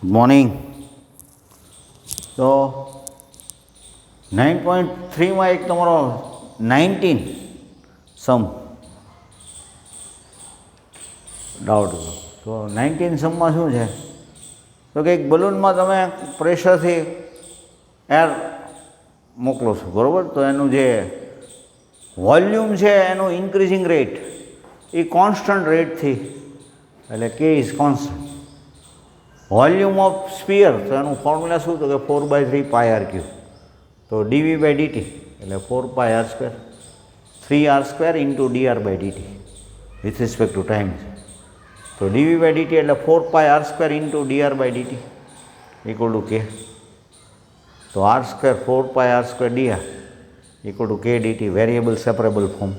Good morning. તો 9.3માં એક તમારો 19 સમ ડાઉટ હતો. તો 19 સમમાં શું છે તો કે એક બલૂનમાં તમે પ્રેશરથી એર મોકલો છો, બરાબર? તો એનું જે વોલ્યુમ છે એનું ઇન્ક્રીઝિંગ રેટ એ કોન્સ્ટન્ટ રેટથી, એટલે કે is constant. Volume of sphere, તો એનું ફોર્મ્યુલા શું તો કે 4/3 πr². તો dv/dt એટલે 4πr², 3r² into dr/dt with respect to time છે. તો dv/dt એટલે 4πr² into dr/dt equal to k. તો r², 4πr² dr equal to k dt, variable separable form.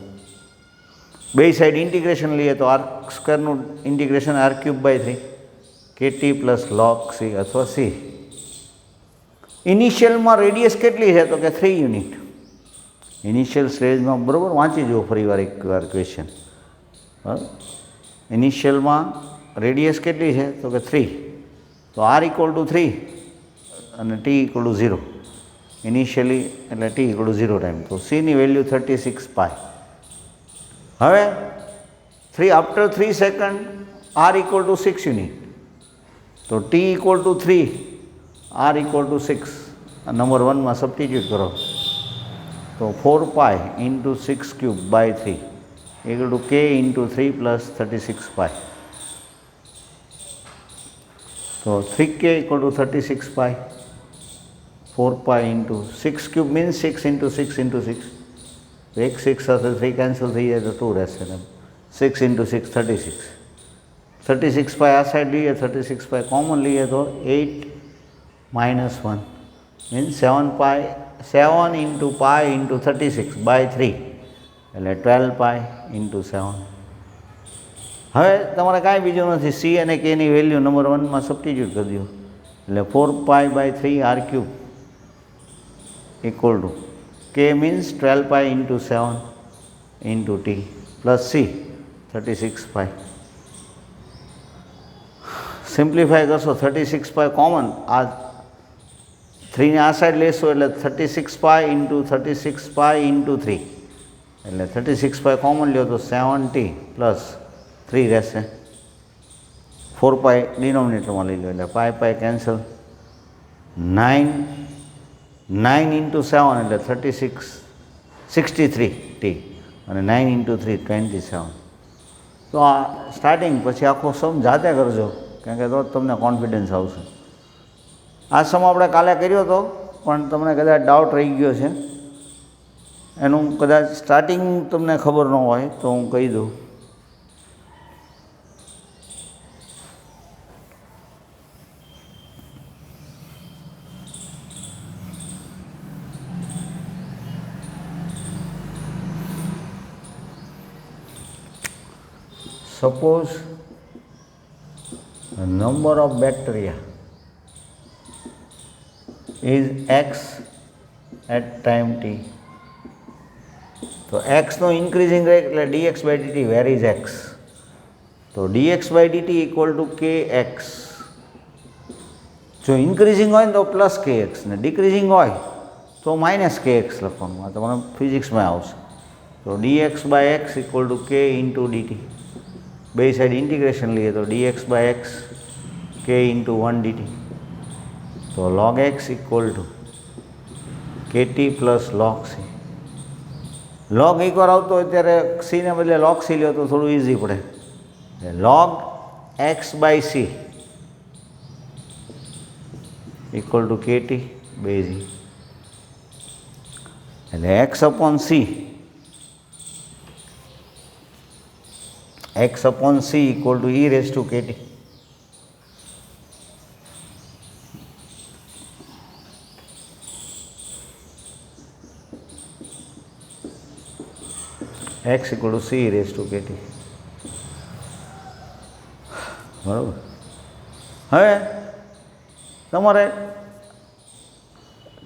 બે સાઈડ ઇન્ટિગ્રેશન લઈએ તો r²નું integration r³/3 kt plus log c અથવા c. ઇનિશિયલમાં રેડિયસ કેટલી છે તો કે 3 યુનિટ. ઇનિશિયલ સ્ટેજમાં, બરાબર, વાંચી જુઓ ફરી એકવાર ક્વેશ્ચન. ઇનિશિયલમાં રેડિયસ કેટલી છે તો કે 3. તો r ઇક્વલ ટુ 3 અને t ઇક્વલ ટુ 0. ઇનિશિયલી એટલે t ઇક્વલ ટુ 0 ટાઈમ. તો c ની વેલ્યુ 36 π. હવે after 3 second r equal to 6 unit. તો t equal to 3, r equal to 6. Number 1માં સબસ્ટિટ્યૂટ કરો તો 4π into 6³/3 equal to k into 3 plus 36 π. તો 3k equal to 36 π. 4π into 6³ means 6 into 6 into 6. એક 6 સાથે 3 કેન્સલ થઈ જાય તો 2 રહેશે. 6 ઇન્ટુ 6 36. 36 π આ સાઈડ લઈએ, 36 π કોમન લઈએ તો 8 - 1 મીન્સ 7 ઇન્ટુ π ઇન્ટુ 36/3 એટલે 12 π ઇન્ટુ 7. હવે તમારે કાંઈ બીજું નથી, c અને k ની વેલ્યુ નંબર 1માં સબસ્ટિટ્યૂટ કરી દો એટલે 4π/3 r³ equal to k means 12 π into 7 into t plus c 36 π. Simplify કરશો 36 π કોમન, આ 3 ને આ સાઈડ લેશો એટલે 36 π ઇન્ટુ 36 π ઇન્ટુ 3 એટલે 36 π કોમન લ્યો તો 7t પ્લસ 3 રહેશે. 4 π ડિનોમિનેટરમાં લઈ લો એટલે π કેન્સલ. 9 ઇન્ટુ 7 એટલે 63t અને 9 ઇન્ટુ 3 27. તો આ સ્ટાર્ટિંગ, પછી આખો સમ જાતે કરજો કારણ કે તો તમને કોન્ફિડન્સ આવશે. આ સમ આપણે કાલે કર્યો હતો પણ તમને કદાચ ડાઉટ રહી ગયો છે, એનું કદાચ સ્ટાર્ટિંગ તમને ખબર ન હોય તો હું કહી દઉં. Suppose the number of bacteria is x at time t. તો x નો ઇન્ક્રીઝિંગ રેટ એટલે dx/dt વેરીઝ x. તો dx/dt ઇક્વલ ટુ kx. જો ઇન્ક્રીઝિંગ હોય ને તો પ્લસ kx ને ડિક્રીઝિંગ હોય તો માઇનસ kx લખવાનું. આ તમારે ફિઝિક્સમાં આવશે. તો dx/x equal to k into dt. બે સાઈડ ઇન્ટિગ્રેશન લઈએ તો dx/x k ઇન્ટુ 1 dt. તો log x equal two kt plus log c. log એકવાર આવતો હોય ત્યારે c ને બદલે log c લ્યો તો થોડું ઇઝી પડે. log x/c equal to kt base e એટલે x/c x/c equal to e raised to kt. x equal to c raised to kt. બરાબર. હવે તમારે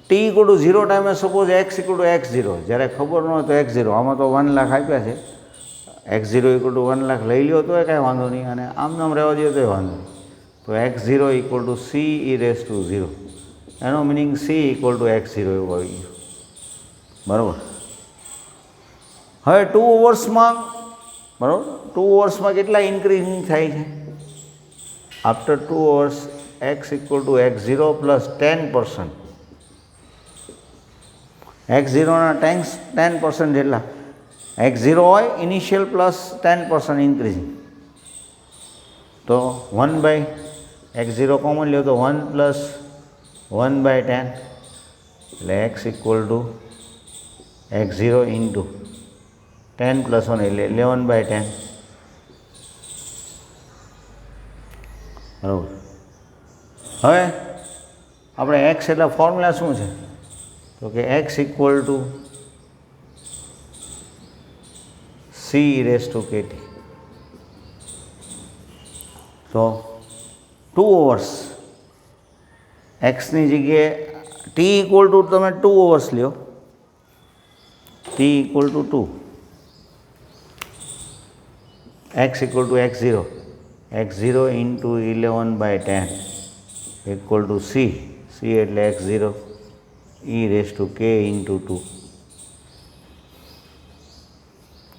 t equal to 0 ટાઈમે suppose x equal to x0, જ્યારે ખબર ન હોય તો x0, આમાં તો 1 લાખ આપ્યા છે, x0 = 1 લાખ લઈ લ્યો તો કાંઈ વાંધો નહીં, અને આમ નામ રહેવા દો તો વાંધો નહીં. તો x0 equal to C E raise two 0, એનો meaning C equal to x0 એવું આવી ગયું. બરાબર. હવે 2 અવર્સમાં, બરાબર, 2 અવર્સમાં કેટલા ઇન્ક્રીઝિંગ થાય છે? After 2 hours x equal to x0 plus 10%. x0ના 10% જેટલા x0 હોય ઇનિશિયલ પ્લસ 10% ઇન્ક્રીઝિંગ. તો 1/x0 કોમન લ્યો તો 1 પ્લસ 1/10 એટલે x equal to x0 into 10 plus 1 એટલે 11/10. બરાબર. હવે આપણે x એટલે ફોર્મ્યુલા શું છે? તો કે x equal to C raise to KT. તો 2 અવર્સ એક્સની જગ્યાએ ટી ઇક્વલ ટુ તમે 2 અવર્સ લ્યો, T equal to 2, X equal to x0, x0 into 11/10 equal to C, C એટલે x0 E raise to K into 2.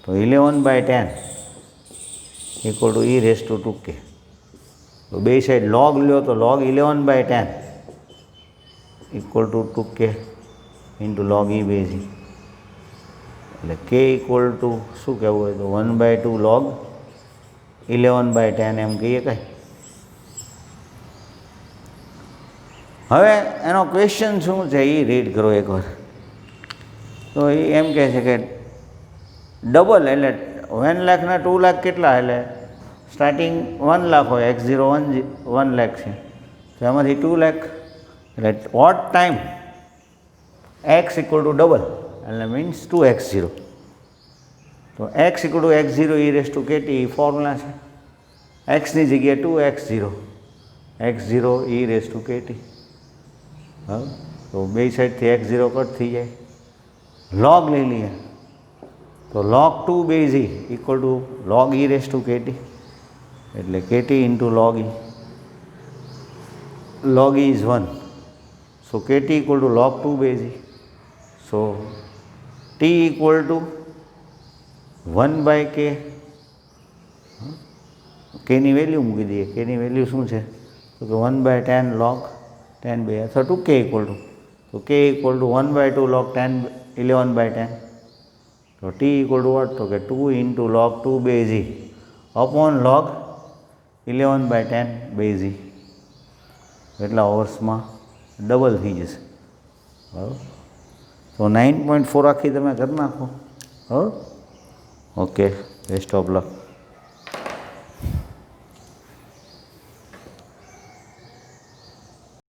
તો 11/10 equal to e raise to 2k. તો બે સાઈડ log લ્યો તો log 11/10 equal to 2k into log e base e. એટલે K equal to શું કહેવું હોય તો 1/2 લોગ 11/10 એમ કહીએ કાંઈ. હવે એનો ક્વેશ્ચન શું છે એ રીડ કરો એકવાર. તો એ એમ કહે છે કે ડબલ એટલે 1 લાખ ને 2 લાખ કેટલા? એટલે સ્ટાર્ટિંગ 1 લાખ હોય, x0 1 લાખ છે, તો એમાંથી 2 લાખ. એટલે what time x equal to double એટલે મીન્સ 2x0. તો x equal to x0 E raise to KT formula છે. એક્સની જગ્યાએ 2x0, x0 E raise to KT. બરાબર. તો બે સાઈડથી x0 કટ થઈ જાય. લોગ લઈ લઈએ તો log 2 base e equal to log e raise to KT, એટલે KT into log e. log e is 1, so KT equal to log 2 base e. So T equal to 1/k. કેની value મૂકી દઈએ. કેની value શું છે? તો કે 1/10 log 10/, અથવા 2k ઇક્વલ ટુ, તો k ઇક્વલ ટુ 1/2 log 11/10. તો ટી ઇક્વલ ટુ વોટ? તો કે 2 ઇન્ટુ log 2 બેઝ ઈ અપોન log 11/10 બેઝ ઈ. એટલા અવર્સમાં ડબલ થઈ જશે. બરાબર. તો 9.4 આખી તમે કરી નાખો. બરાબર. Okay, best of luck.